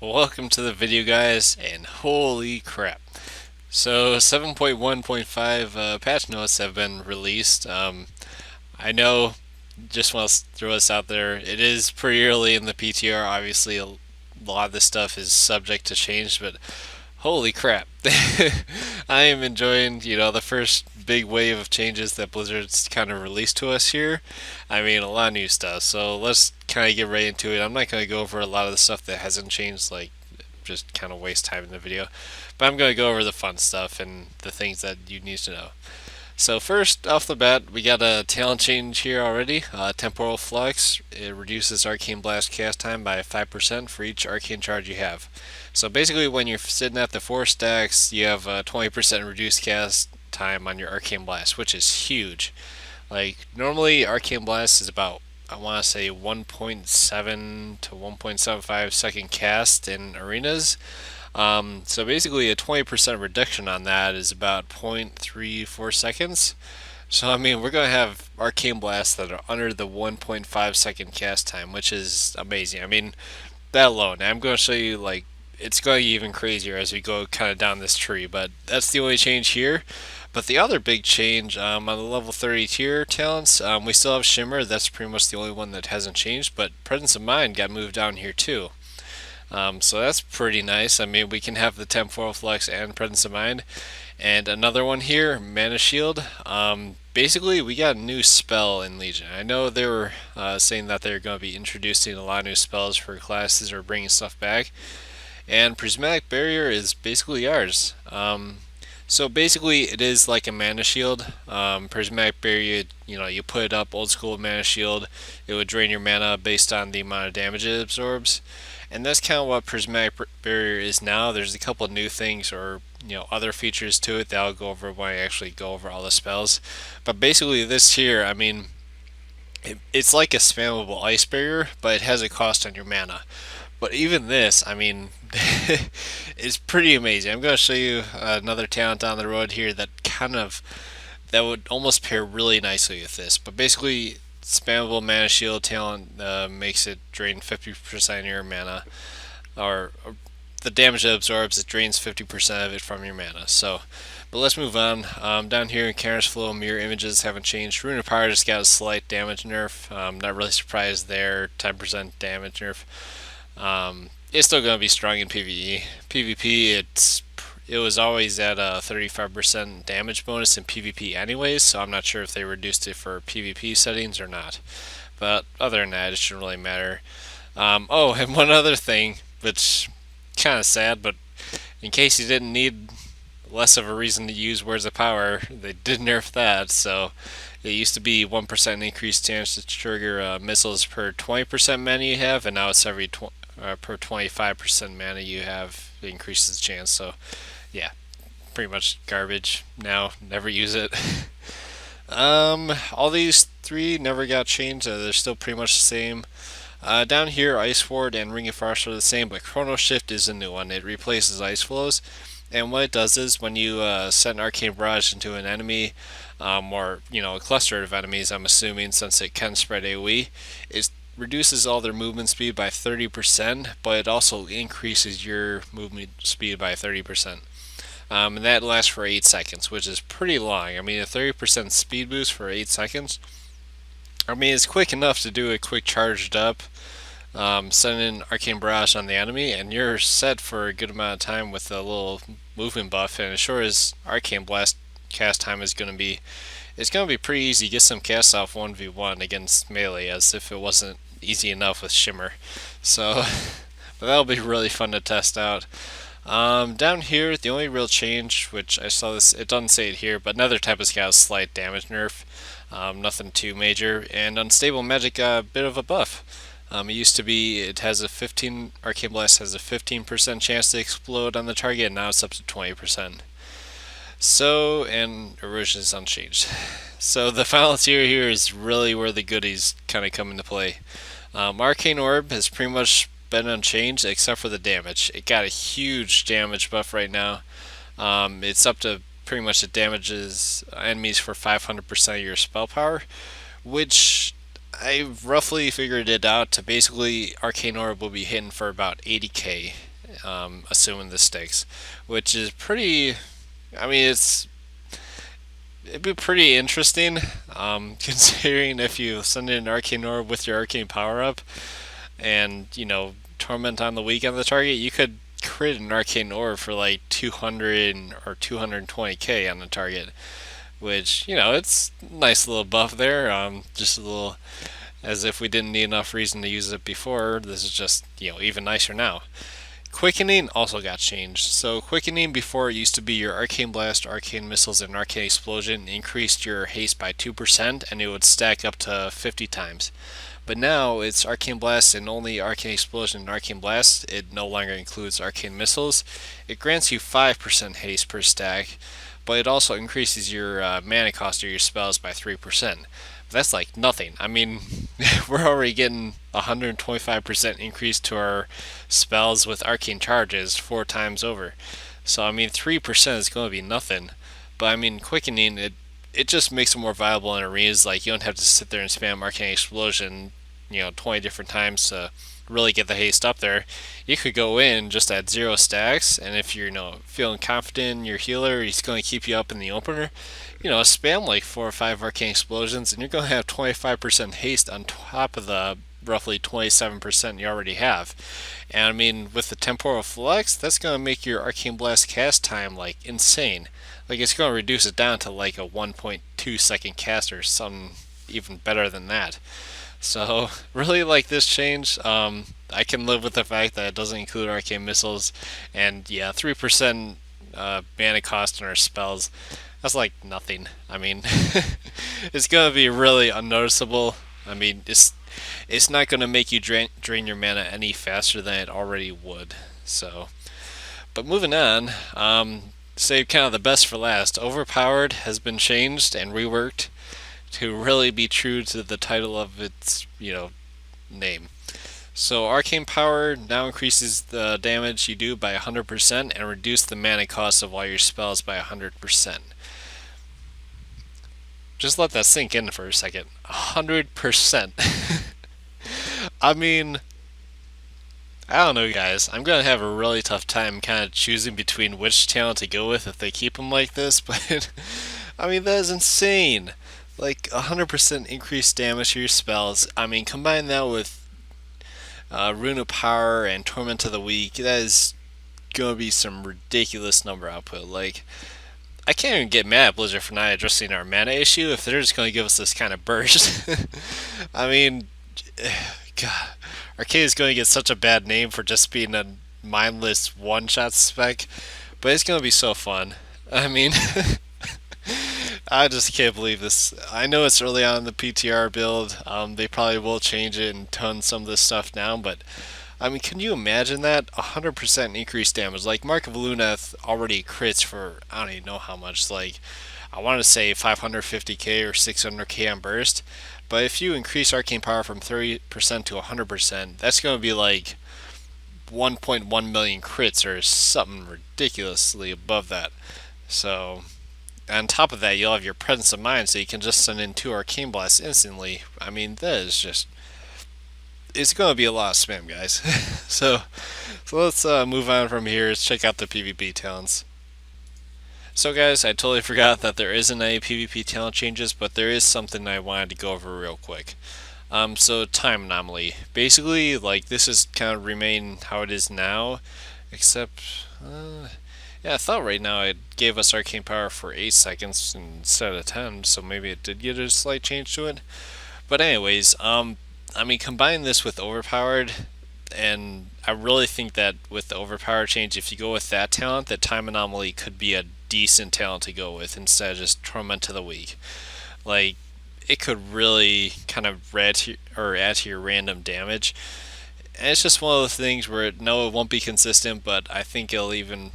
Welcome to the video, guys, and holy crap. So 7.1.5 patch notes have been released. I know, just want to throw this out there, it is pretty early in the PTR. Obviously, a lot of this stuff is subject to change, but holy crap. I am enjoying, the first big wave of changes that Blizzard's kind of released to us here. I mean, a lot of new stuff. So let's kind of get right into it. I'm not going to go over a lot of the stuff that hasn't changed, like just kind of waste time in the video. But I'm going to go over the fun stuff and the things that you need to know. So first off the bat, we got a talent change here already. Temporal Flux. It reduces Arcane Blast cast time by 5% for each Arcane charge you have. So basically, when you're sitting at the 4 stacks, you have a 20% reduced cast time on your Arcane Blast, which is huge. Like, normally Arcane Blast is about, I want to say, 1.7 to 1.75 second cast in arenas. So basically, a 20% reduction on that is about 0.34 seconds. So, I mean, we're going to have Arcane Blasts that are under the 1.5 second cast time, which is amazing. I mean, that alone. I'm going to show you, like, it's going to get even crazier as we go kind of down this tree, but that's the only change here. But the other big change on the level 30 tier talents, we still have Shimmer. That's pretty much the only one that hasn't changed, but Presence of Mind got moved down here too. So that's pretty nice. I mean, we can have the Temporal Flex and Presence of Mind. And another one here, Mana Shield. Basically, we got a new spell in Legion. I know they were saying that they're going to be introducing a lot of new spells for classes or bringing stuff back. And Prismatic Barrier is basically ours. So basically, it is like a mana shield. Prismatic Barrier, you put it up old school mana shield. It would drain your mana based on the amount of damage it absorbs, and that's kind of what Prismatic Barrier is now. There's a couple of new things or other features to it that I'll go over when I actually go over all the spells. But basically, this here, I mean, it's like a spammable ice barrier, but it has a cost on your mana. But even this, I mean, is pretty amazing. I'm going to show you another talent down the road here that would almost pair really nicely with this. But basically, spammable mana shield talent makes it drain 50% of your mana, or the damage it absorbs, it drains 50% of it from your mana. So, but let's move on. Down here in Counter's Flow, mirror images haven't changed. Rune of Power just got a slight damage nerf. Not really surprised there. 10% damage nerf. It's still going to be strong in PvE. PvP, it was always at a 35% damage bonus in PvP anyways, so I'm not sure if they reduced it for PvP settings or not. But other than that, it shouldn't really matter. Oh, and one other thing, which kind of sad, but in case you didn't need less of a reason to use Words of Power, they did nerf that. So it used to be 1% increased chance to trigger missiles per 20% mana you have, and now it's per 25% mana you have, it increases the chance. So yeah, pretty much garbage now. Never use it. All these three never got changed. They're still pretty much the same. Down here, Ice Ward and Ring of Frost are the same, but Chrono Shift is a new one. It replaces Ice Flows, and what it does is when you set an Arcane Barrage into an enemy, or a cluster of enemies, I'm assuming, since it can spread AoE, it reduces all their movement speed by 30%, but it also increases your movement speed by 30%. And that lasts for 8 seconds, which is pretty long. I mean, a 30% speed boost for 8 seconds. I mean, it's quick enough to do a quick charged up, send an Arcane Barrage on the enemy, and you're set for a good amount of time with a little movement buff. And as sure as Arcane Blast cast time is going to be, it's going to be pretty easy to get some casts off 1v1 against melee, as if it wasn't easy enough with Shimmer. So, but that'll be really fun to test out. Down here, the only real change, which I saw this, it doesn't say it here, but another type has got a slight damage nerf. Nothing too major. And Unstable Magic got a bit of a buff. It used to be, it has a 15, Arcane Blast has a 15% chance to explode on the target, and now it's up to 20%. So, and Erosion is unchanged. So the final tier here is really where the goodies kind of come into play. Arcane Orb has pretty much been unchanged except for the damage. It got a huge damage buff right now. It's up to pretty much it damages enemies for 500% of your spell power, which I roughly figured it out to basically Arcane Orb will be hitting for about 80k, assuming this sticks, which is pretty. I mean, it'd be pretty interesting, considering if you send in an Arcane Orb with your Arcane power up, and Torment on the weak on the target, you could crit an Arcane Orb for like 200 or 220k on the target, which it's a nice little buff there. Just a little, as if we didn't need enough reason to use it before. This is just even nicer now. Quickening also got changed. So quickening before it used to be your Arcane Blast, Arcane Missiles, and Arcane Explosion increased your haste by 2% and it would stack up to 50 times. But now it's Arcane Blast and only Arcane Explosion and Arcane Blast. It no longer includes Arcane Missiles. It grants you 5% haste per stack, but it also increases your mana cost of your spells by 3%. That's like nothing. I mean, we're already getting 125% increase to our spells with arcane charges 4 times over. So I mean, 3% is going to be nothing. But I mean, quickening it just makes it more viable in arenas. Like you don't have to sit there and spam arcane explosion, 20 different times to really get the haste up there. You could go in just at 0 stacks, and if you're feeling confident in your healer, he's going to keep you up in the opener. Spam like 4 or 5 arcane explosions, and you're going to have 25% haste on top of the roughly 27% you already have. And I mean, with the temporal flex, that's going to make your arcane blast cast time like insane. Like it's going to reduce it down to like a 1.2 second cast or something even better than that. So really like this change. I can live with the fact that it doesn't include arcane missiles, and yeah, 3% mana cost on our spells. That's like nothing. I mean, it's gonna be really unnoticeable. I mean, it's not gonna make you drain your mana any faster than it already would. So, but moving on, save kind of the best for last. Overpowered has been changed and reworked to really be true to the title of its, name. So arcane power now increases the damage you do by 100% and reduce the mana cost of all your spells by 100%. Just let that sink in for a second. 100%. I mean, I don't know, guys. I'm gonna have a really tough time kind of choosing between which talent to go with if they keep them like this, but I mean, that is insane. Like 100% increased damage to your spells. I mean, combine that with Rune of Power and Torment of the Weak. That is gonna be some ridiculous number output. Like, I can't even get mad at Blizzard for not addressing our mana issue if they're just gonna give us this kind of burst. I mean, God, Arcade is going to get such a bad name for just being a mindless one-shot spec, but it's going to be so fun. I mean, I just can't believe this. I know it's early on in the PTR build. They probably will change it and tone some of this stuff down, but I mean, can you imagine that? 100% increased damage. Like, Mark of Luneth already crits for, I don't even know how much. Like, I want to say 550k or 600k on burst. But if you increase arcane power from 30% to 100%, that's going to be like 1.1 million crits or something ridiculously above that. So, on top of that, you'll have your presence of mind, so you can just send in 2 arcane blasts instantly. I mean, that is just, it's going to be a lot of spam, guys. so let's move on from here. Let's check out the PvP talents. So guys, I totally forgot that there isn't any PvP talent changes, but there is something I wanted to go over real quick. So time anomaly. Basically, like, this is kind of remain how it is now, except, yeah, I thought right now it gave us arcane power for 8 seconds instead of 10, so maybe it did get a slight change to it. But anyways, I mean, combine this with overpowered, and I really think that with the overpower change, if you go with that talent, that time anomaly could be a decent talent to go with instead of just Torment to the Weak. Like, it could really kind of add to your random damage. And it's just one of those things where it won't be consistent, but I think it'll even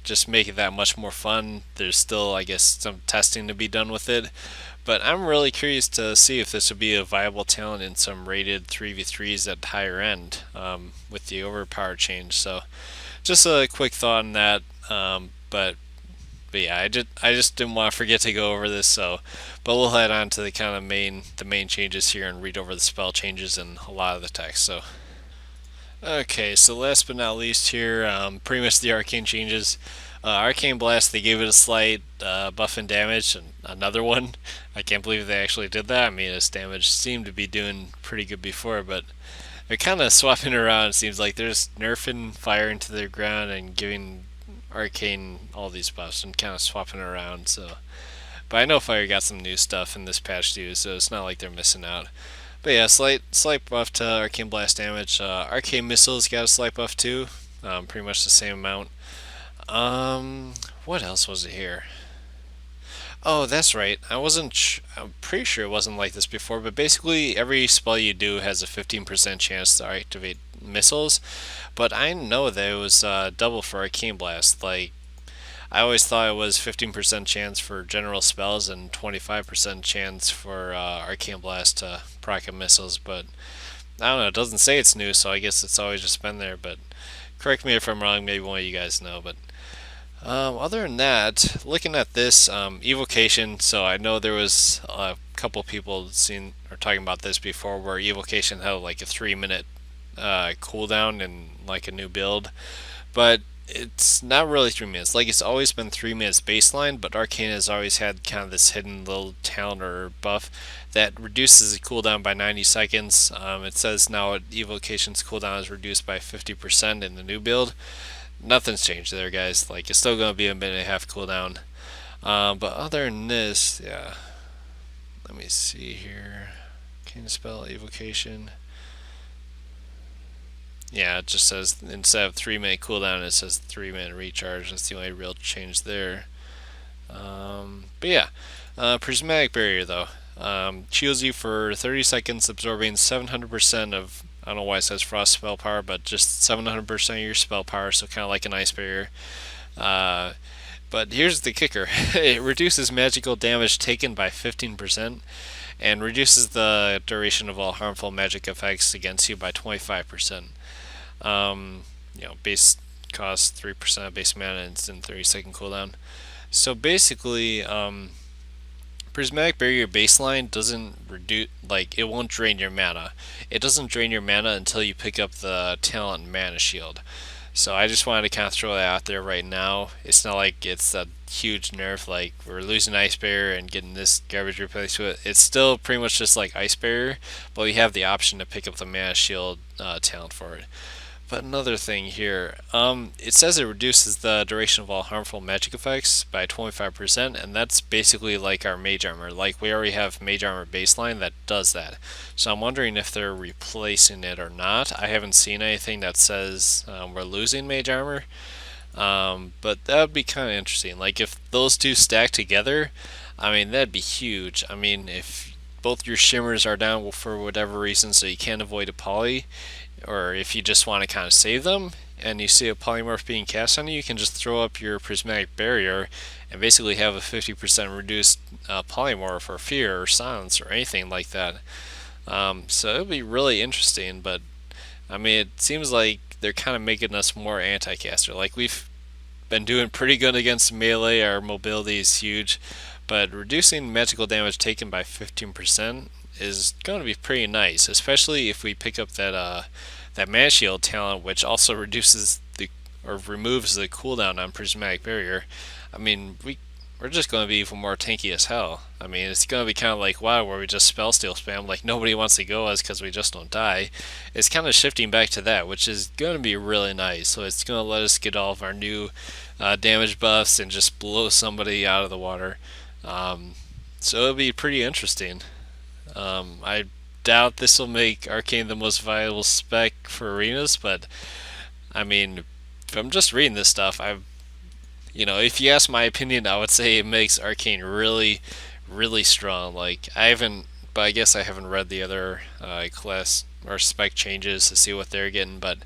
just make it that much more fun. There's still, I guess, some testing to be done with it. But I'm really curious to see if this would be a viable talent in some rated 3v3s at higher end with the overpower change. So just a quick thought on that. But But yeah, I just didn't want to forget to go over this. So, but we'll head on to the kind of main changes here and read over the spell changes and a lot of the text. So. Okay, so last but not least here, pretty much the arcane changes. Arcane Blast, they gave it a slight buff in damage, and another one. I can't believe they actually did that. I mean, its damage seemed to be doing pretty good before, but they're kind of swapping around. It seems like they're just nerfing fire into their ground and giving Arcane all these buffs and kind of swapping around. So, but I know fire got some new stuff in this patch too, so it's not like they're missing out. But yeah, slight buff to Arcane Blast damage. Arcane Missiles got a slight buff too, pretty much the same amount. What else was it here? Oh, that's right. I'm pretty sure it wasn't like this before, but basically every spell you do has a 15% chance to activate missiles. But I know that it was double for Arcane Blast. Like, I always thought it was 15% chance for general spells and 25% chance for Arcane Blast to proc missiles, but I don't know, it doesn't say it's new, so I guess it's always just been there, but correct me if I'm wrong, maybe one of you guys know, but other than that, looking at this evocation, so I know there was a couple people seen or talking about this before, where evocation had like a 3-minute cooldown in like a new build, but it's not really 3 minutes. Like, it's always been 3 minutes baseline, but Arcane has always had kind of this hidden little talent or buff that reduces the cooldown by 90 seconds. It says now evocation's cooldown is reduced by 50% in the new build. Nothing's changed there, guys. Like, it's still going to be a minute and a half cooldown. But other than this, yeah. Let me see here. Can you spell evocation? Yeah, it just says instead of 3-minute cooldown, it says 3-minute recharge. That's the only real change there. But yeah, prismatic barrier though shields you for 30 seconds, absorbing 700% of, I don't know why it says frost spell power, but just 700% of your spell power. So kind of like an ice barrier. But here's the kicker: it reduces magical damage taken by 15%. And reduces the duration of all harmful magic effects against you by 25%. Base cost 3% of base mana and instant 30-second cooldown. So basically, Prismatic Barrier baseline doesn't reduce, like, it won't drain your mana. It doesn't drain your mana until you pick up the talent Mana Shield. So I just wanted to kind of throw that out there right now. It's not like it's a huge nerf, like we're losing Ice Barrier and getting this garbage replaced with it. It's still pretty much just like Ice Barrier, but we have the option to pick up the Mana Shield talent for it. But another thing here, it says it reduces the duration of all harmful magic effects by 25%, and that's basically like our Mage Armor. Like, we already have Mage Armor baseline that does that. So I'm wondering if they're replacing it or not. I haven't seen anything that says we're losing Mage Armor, but that would be kind of interesting. Like, if those two stack together, I mean, that'd be huge. I mean, if both your shimmers are down for whatever reason, so you can't avoid a poly, or if you just want to kind of save them and you see a polymorph being cast on you, you can just throw up your prismatic barrier and basically have a 50% reduced polymorph or fear or silence or anything like that. So it would be really interesting, but I mean, it seems like they're kind of making us more anti-caster. Like, we've been doing pretty good against melee, our mobility is huge, but reducing magical damage taken by 15% is going to be pretty nice, especially if we pick up that Mana Shield talent, which also reduces or removes the cooldown on Prismatic Barrier. I mean, we're just going to be even more tanky as hell. I mean, it's going to be kind of like WoW, where we just spell steal spam, like nobody wants to go us because we just don't die. It's kind of shifting back to that, which is going to be really nice. So it's going to let us get all of our new damage buffs and just blow somebody out of the water. So it'll be pretty interesting. I doubt this will make Arcane the most viable spec for arenas, but I mean, if I'm just reading this stuff, if you ask my opinion, I would say it makes Arcane really, really strong. Like, but I guess I haven't read the other class or spec changes to see what they're getting. But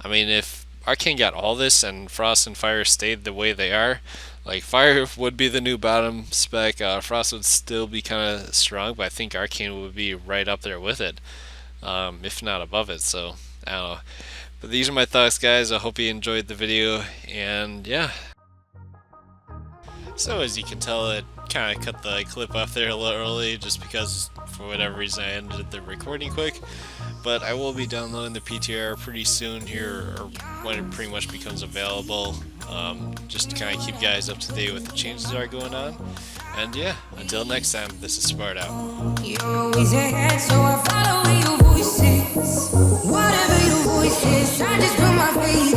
I mean, if Arcane got all this and Frost and Fire stayed the way they are, like, Fire would be the new bottom spec, Frost would still be kind of strong, but I think Arcane would be right up there with it, if not above it. So I don't know. But these are my thoughts, guys. I hope you enjoyed the video, and yeah. So as you can tell, it kind of cut the clip off there a little early just because for whatever reason I ended the recording quick. But I will be downloading the PTR pretty soon here, or when it pretty much becomes available, just to kind of keep you guys up to date with the changes that are going on. And yeah, until next time, this is Smart out. You're always ahead, so I follow your voices. Whatever your voice is, I just put my faith